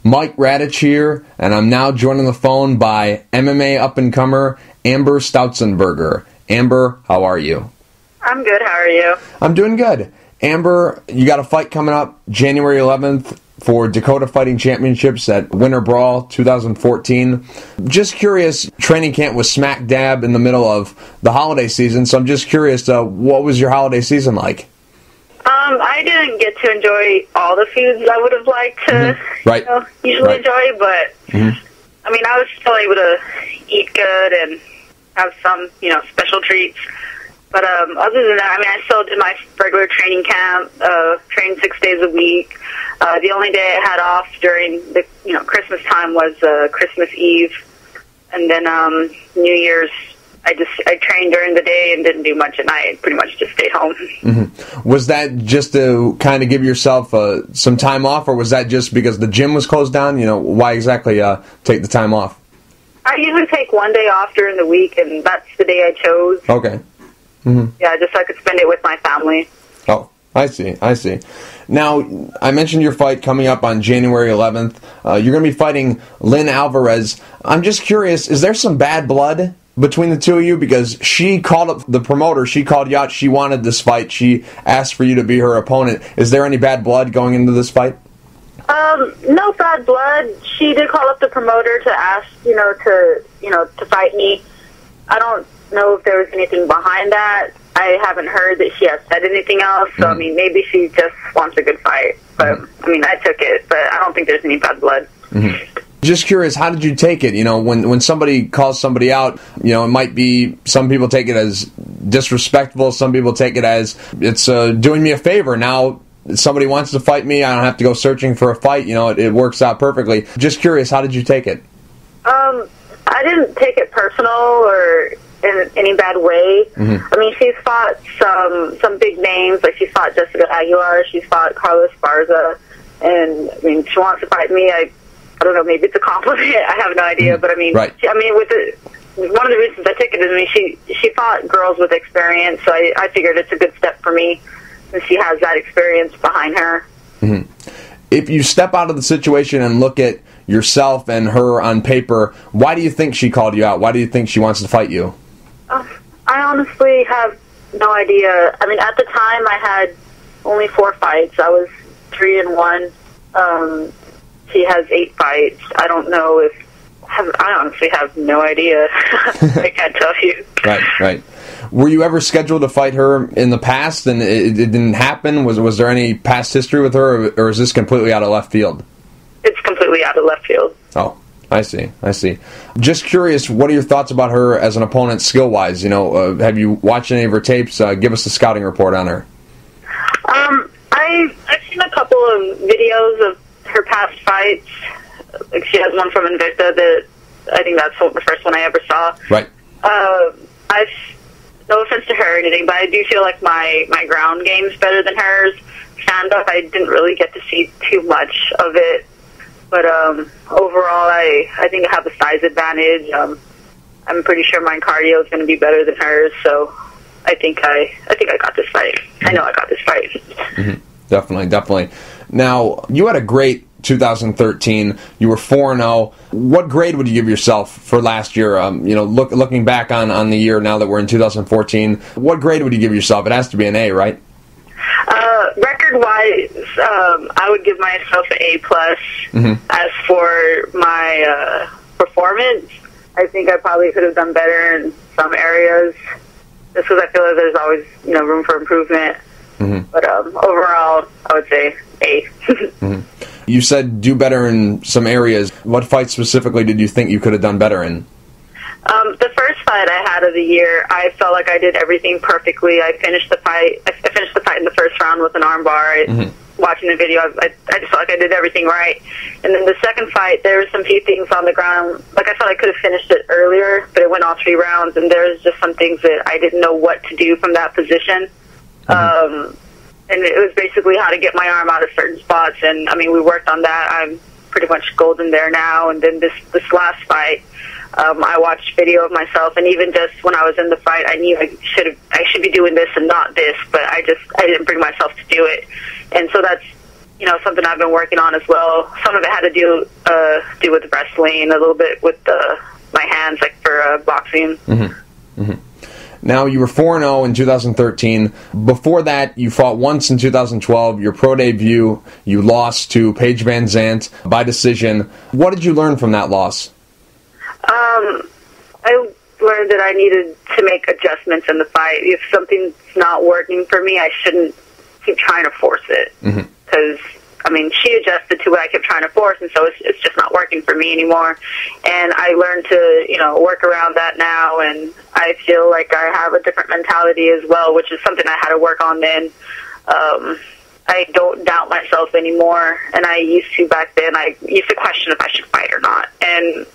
Mike Radich here, and I'm now joined on the phone by MMA up-and-comer Amber Stautzenberger. Amber, how are you? I'm good. How are you? I'm doing good. Amber, you got a fight coming up January 11th for Dakota Fighting Championships at Winter Brawl 2014. Just curious, training camp was smack dab in the middle of the holiday season, so I'm just curious, what was your holiday season like? I didn't get to enjoy all the foods I would have liked to usually enjoy, but I mean, I was still able to eat good and have some, special treats. But other than that, I mean, I still did my regular training camp, trained 6 days a week. The only day I had off during the, Christmas time was Christmas Eve. And then New Year's, I trained during the day and didn't do much at night. Pretty much just stayed home. Was that just to kind of give yourself some time off, or was that just because the gym was closed down? Why exactly take the time off? I usually take one day off during the week, and that's the day I chose. Okay. Yeah, just so I could spend it with my family. Oh, I see. Now, I mentioned your fight coming up on January 11th. You're going to be fighting Lynn Alvarez. I'm just curious, is there some bad blood between the two of you? Because she called up the promoter, she called you out, she wanted this fight, she asked for you to be her opponent. Is there any bad blood going into this fight? No bad blood. She did call up the promoter to ask, to fight me. I don't know if there was anything behind that. I haven't heard that she has said anything else, so I mean, maybe she just wants a good fight. But I mean, I took it, but I don't think there's any bad blood. Just curious, how did you take it? When somebody calls somebody out, it might be, some people take it as disrespectful, some people take it as, it's doing me a favor. Now, somebody wants to fight me, I don't have to go searching for a fight, it works out perfectly. Just curious, how did you take it? I didn't take it personal or in any bad way. I mean, she's fought some big names, like she's fought Jessica Aguilar, she's fought Carlos Barza, and I mean, she wants to fight me. I don't know, maybe it's a compliment, I have no idea, but I mean, one of the reasons I took it is, I mean, she fought girls with experience, so I figured it's a good step for me, since she has that experience behind her. If you step out of the situation and look at yourself and her on paper, why do you think she called you out? Why do you think she wants to fight you? I honestly have no idea. I mean, at the time, I had only 4 fights. I was 3-1. She has 8 fights. I don't know if... I honestly have no idea. I can't tell you. Right. Were you ever scheduled to fight her in the past and it didn't happen? Was there any past history with her, or is this completely out of left field? It's completely out of left field. Oh, I see. Just curious, what are your thoughts about her as an opponent skill-wise? Have you watched any of her tapes? Give us a scouting report on her. I've seen a couple of videos of her past fights. Like, she has one from Invicta that I think that's the first one I ever saw. Right. No offense to her or anything, but I do feel like my ground game's better than hers. Stand-up, I didn't really get to see too much of it. But overall, I think I have a size advantage. I'm pretty sure my cardio is going to be better than hers, so I think I got this fight. I know I got this fight. Definitely. Now, you had a great 2013. You were 4-0. What grade would you give yourself for last year? Looking back on the year now that we're in 2014, what grade would you give yourself? It has to be an A, right? Record-wise, I would give myself an A+. As for my performance, I think I probably could have done better in some areas, just because I feel like there's always room for improvement. But overall, I would say A. You said do better in some areas. What fight specifically did you think you could have done better in? The first fight I had of the year, I felt like I did everything perfectly. I finished the fight in the first round with an armbar. Watching the video, I just felt like I did everything right. And then the second fight, there were some few things on the ground. Like, I felt I could have finished it earlier, but it went all 3 rounds, and there was just some things that I didn't know what to do from that position. And it was basically how to get my arm out of certain spots, and I mean, we worked on that. I'm pretty much golden there now. And then this last fight, I watched video of myself, and even just when I was in the fight, I knew I should be doing this and not this, but I didn't bring myself to do it. And so that's something I've been working on as well. Some of it had to do with wrestling, a little bit with my hands, like for boxing. Mm-hmm. Mm-hmm. Now, you were 4-0 in 2013. Before that, you fought once in 2012. Your pro debut, you lost to Paige Van Zandt by decision. What did you learn from that loss? I learned that I needed to make adjustments in the fight. If something's not working for me, I shouldn't keep trying to force it. Because, she adjusted to what I kept trying to force, and so it's just not working for me anymore. And I learned to, work around that now, and I feel like I have a different mentality as well, which is something I had to work on then. I don't doubt myself anymore, and I used to back then. I used to question if I should fight or not, and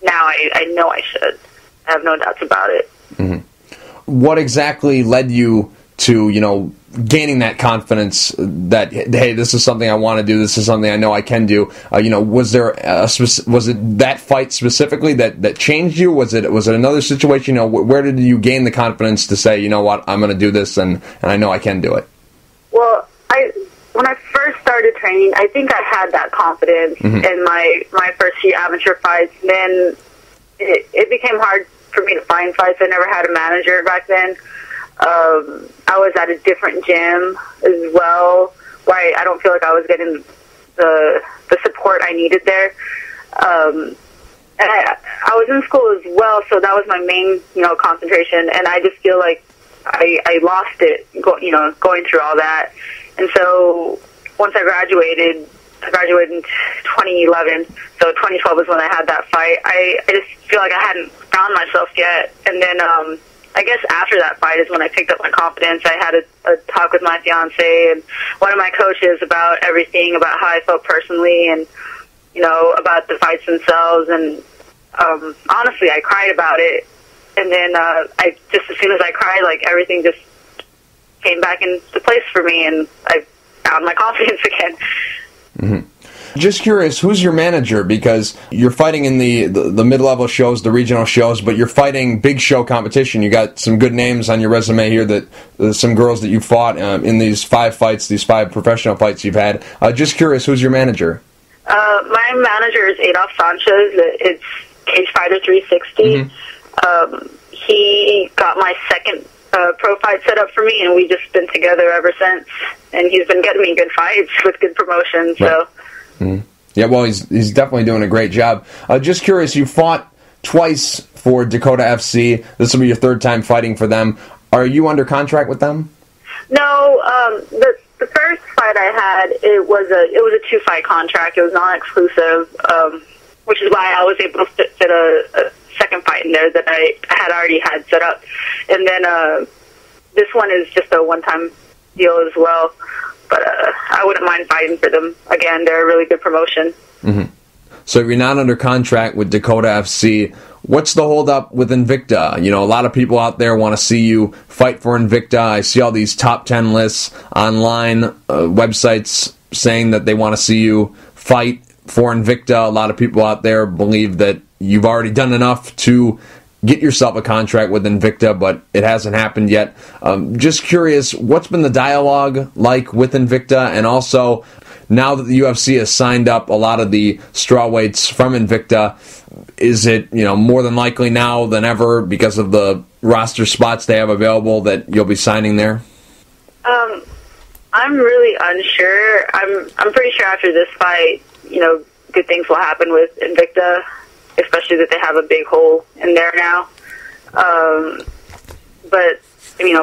now I know I should. I have no doubts about it. Mm-hmm. What exactly led you to, gaining that confidence that, hey, this is something I want to do, this is something I know I can do? Was there was it that fight specifically that changed you? Was it another situation? Where did you gain the confidence to say, you know what, I'm going to do this, and I know I can do it? Well, when I first started training, I think I had that confidence in my first few amateur fights. Then it became hard for me to find fights. I never had a manager back then. I was at a different gym as well, where I don't feel like I was getting the support I needed there. And I was in school as well, so that was my main, concentration. And I just feel like I lost it, going through all that. And so once I graduated in 2011, so 2012 was when I had that fight. I just feel like I hadn't found myself yet. And then I guess after that fight is when I picked up my confidence. I had a talk with my fiance and one of my coaches about everything, about how I felt personally and, about the fights themselves. And honestly, I cried about it. And then as soon as I cried, like everything just came back into place for me, and I found my confidence again. Mm-hmm. Just curious, who's your manager? Because you're fighting in the mid-level shows, the regional shows, but you're fighting big show competition. You got some good names on your resume here, that some girls that you fought in these 5 fights, these 5 professional fights you've had. Just curious, who's your manager? My manager is Adolf Sanchez. It's Cage Fighter 360. Mm-hmm. He got my second pro fight set up for me, and we've just been together ever since. And he's been getting me good fights with good promotions. Right. So, yeah, well, he's definitely doing a great job. Just curious, you fought twice for Dakota FC. This will be your 3rd time fighting for them. Are you under contract with them? No. The first fight I had, it was a 2-fight contract. It was non-exclusive, which is why I was able to fit a second fight in there that I had already had set up. And then this one is just a one-time deal as well. But I wouldn't mind fighting for them again. They're a really good promotion. Mm-hmm. So if you're not under contract with Dakota FC, what's the holdup with Invicta? A lot of people out there want to see you fight for Invicta. I see all these top 10 lists online, websites saying that they want to see you fight for Invicta. A lot of people out there believe that you've already done enough to get yourself a contract with Invicta, but it hasn't happened yet. Just curious, what's been the dialogue like with Invicta? And also, now that the UFC has signed up a lot of the strawweights from Invicta, is it more than likely now than ever, because of the roster spots they have available, that you'll be signing there? I'm really unsure. I'm pretty sure after this fight, good things will happen with Invicta, especially that they have a big hole in there now. But,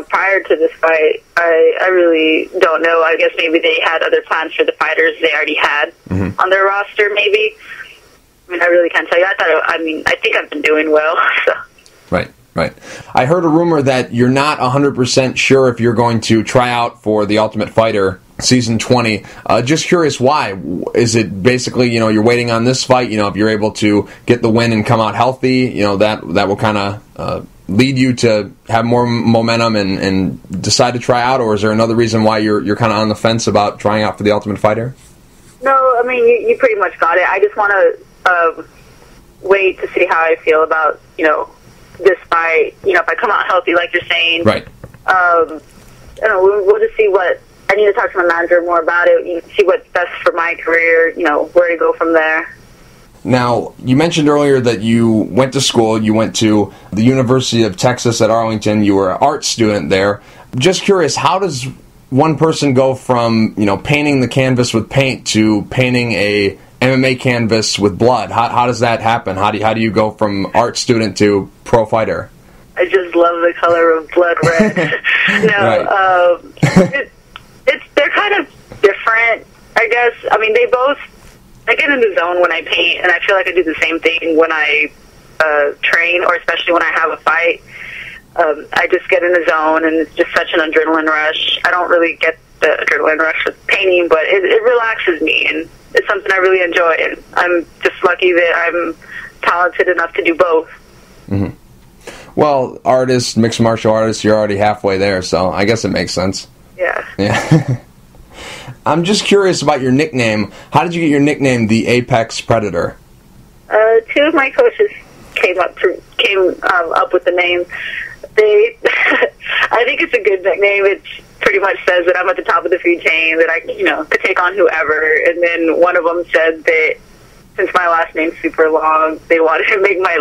prior to this fight, I really don't know. I guess maybe they had other plans for the fighters they already had on their roster, maybe. I really can't tell you. I think I've been doing well. So. Right. I heard a rumor that you're not 100% sure if you're going to try out for The Ultimate Fighter Season 20. Just curious, why? Is it basically, you're waiting on this fight, if you're able to get the win and come out healthy, that will kind of lead you to have more momentum and decide to try out, or is there another reason why you're kind of on the fence about trying out for The Ultimate Fighter? No, you pretty much got it. I just want to wait to see how I feel about, this fight. If I come out healthy, like you're saying. Right. We'll just see what I need to talk to my manager more about it, see what's best for my career, where to go from there. Now, you mentioned earlier that you went to school, you went to the University of Texas at Arlington, you were an art student there. Just curious, how does one person go from, painting the canvas with paint to painting a MMA canvas with blood? How does that happen? How do you go from art student to pro fighter? I just love the color of blood red. They're kind of different, I guess. I mean, I get in the zone when I paint, and I feel like I do the same thing when I train, or especially when I have a fight. I just get in the zone, and it's just such an adrenaline rush. I don't really get the adrenaline rush with painting, but it relaxes me, and it's something I really enjoy. And I'm just lucky that I'm talented enough to do both. Mm-hmm. Well, artist, mixed martial artist, you're already halfway there, so I guess it makes sense. Yeah. I'm just curious about your nickname. How did you get your nickname, the Apex Predator? Two of my coaches came up with the name. I think it's a good nickname. It pretty much says that I'm at the top of the food chain, that I, could take on whoever. And then one of them said that since my last name's super long, they wanted to make my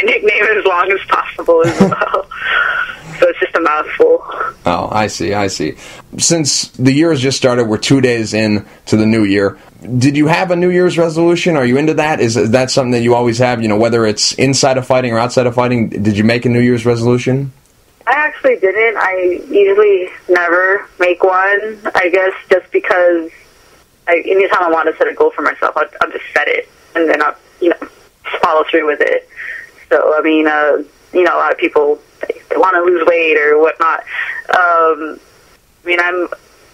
nickname as long as possible as well. So it's just a mouthful. Oh, I see. Since the year has just started, we're 2 days in to the new year. Did you have a New Year's resolution? Are you into that? Is that something that you always have, whether it's inside of fighting or outside of fighting? Did you make a New Year's resolution? I actually didn't. I usually never make one, I guess, just because anytime I want to set a goal for myself, I'll just set it, and then I'll, follow through with it. So, I mean, a lot of people, they want to lose weight or whatnot. I'm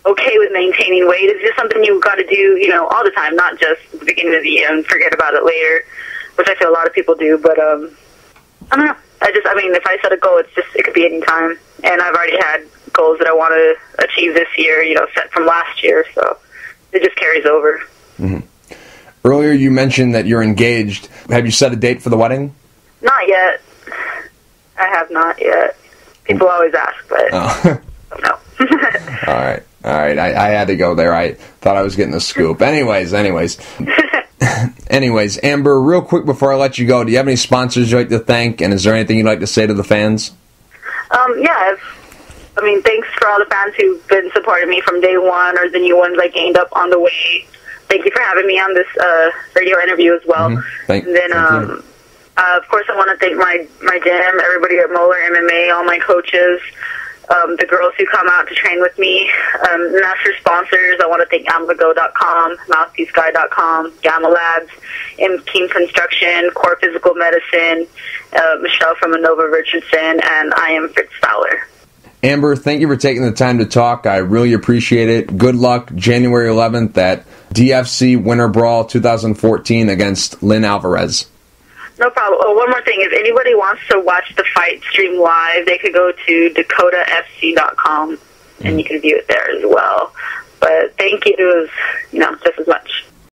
okay with maintaining weight. It's just something you've got to do, all the time, not just at the beginning of the year and forget about it later, which I feel a lot of people do. But, I don't know. If I set a goal, it could be any time. And I've already had goals that I want to achieve this year, set from last year. So it just carries over. Mm-hmm. Earlier you mentioned that you're engaged. Have you set a date for the wedding? Not yet. I have not yet. People always ask, but no. All right. I had to go there. I thought I was getting the scoop. Anyways. Amber, real quick before I let you go, do you have any sponsors you'd like to thank, and is there anything you'd like to say to the fans? Thanks for all the fans who've been supporting me from day one, or the new ones I gained up on the way. Thank you for having me on this radio interview as well. Mm-hmm. Thank you. Of course, I want to thank my gym, everybody at Moeller MMA, all my coaches, the girls who come out to train with me, master sponsors. I want to thank AmberGo.com, MouthpieceGuy.com, Gamma Labs, M-Team Construction, Core Physical Medicine, Michelle from Inova Richardson, and I am Fritz Fowler. Amber, thank you for taking the time to talk. I really appreciate it. Good luck January 11th at DFC Winter Brawl 2014 against Lynn Alvarez. No problem. Oh, one more thing. If anybody wants to watch the fight stream live, they could go to DakotaFC.com, and you can view it there as well. But thank you, just as much.